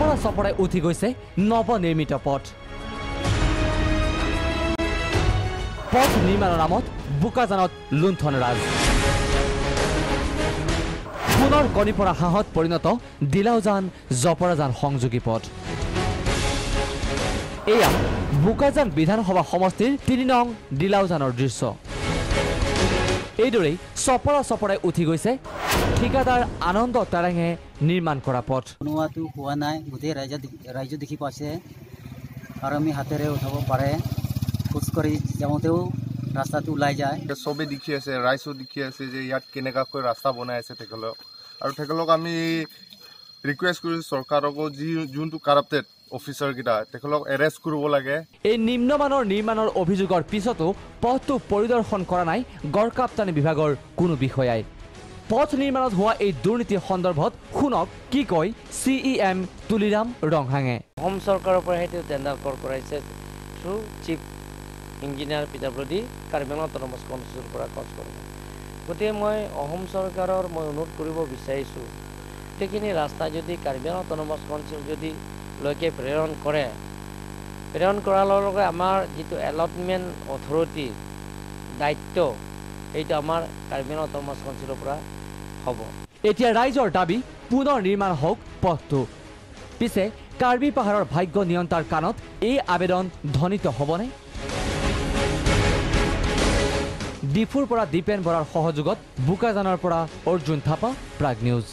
চপৰা চপৰাই উঠি গৈছে নৱনিৰ্মিত পথ। পথ নিৰ্মাণৰ নামত বোকাজানত লুণ্ঠন ৰাজ। পুনৰ কণী পৰা হাঁহত পৰিণত দিলাউজান জপৰাজান সংযোগী পথ। এয়া বোকাজান বিধানসভা সমষ্টিৰ ৩ নং দিলাউজানৰ দৃশ্য। এইদৰেই চপৰা চপৰাই উঠি গৈছে ঠিকাদাৰ আনন্দ তাৰাঙে নিৰ্মাণ কৰা পথ। বনোৱাটো হোৱা নাই, গোটেই ৰাইজে দেখি পাইছে আৰু আমি হাতেৰে উঠাব পাৰে। খোজকাঢ়ি যাওঁতেও ৰাস্তাটো ওলাই যায়। চবেই দেখি আছে, ৰাইজো দেখি আছে যে ইয়াত কেনেকুৱাকৈ ৰাস্তা বনাই আছে তেখেতক। আৰু তেখেতক আমি ৰিকুৱেষ্ট কৰিছোঁ চৰকাৰকো যোনটো কাৰাপ্টেড অফিচাৰকেইটা তেখেতক এৰেষ্ট কৰিব লাগে। এই নিম্নমানৰ নিৰ্মাণৰ অভিযোগৰ পিছতো পথটো পৰিদৰ্শন কৰা নাই গড়কাপ্তানি বিভাগৰ কোনো বিষয়াই। পথ নিৰ্মাণত হোৱা এই দুৰ্নীতিৰ সন্দৰ্ভত শুনক কি কয় CEM তুলিৰাম ৰংহাঙে। অসম চৰকাৰৰ পৰা সেইটো টেণ্ডাৰ কৰাইছে through chief engineer PWD Karbi Anglong autonomous কনষ্টিটিউচনৰ পৰা খৰচ কৰিব। গতিকে মই অসম চৰকাৰৰ অনুৰোধ কৰিব বিচাৰিছোঁ, গোটেইখিনি ৰাস্তা যদি কাৰ্বি আংলং অট'নমাছ কনষ্টিটিউচন যদি লৈকে প্ৰেৰণ কৰাৰ লগে লগে আমাৰ যিটো এলটমেণ্ট অথৰিটিৰ দায়িত্ব সেইটো আমাৰ কাৰ্বি আংলং অট'নমাছ কনষ্টিটিউচনৰ পৰা হ'ব। এতিয়া ৰাইজৰ দাবী পুনৰ নিৰ্মাণ হওক পথটো। পিছে কাৰ্বি পাহাৰৰ ভাগ্য নিয়ন্তাৰ কাণত এই আবেদন ধ্বনিত হ'বনে? ডিফুৰ পৰা দীপেন বৰাৰ সহযোগত বোকাজানৰ পৰা অৰ্জুন থাপা, প্ৰাগ নিউজ।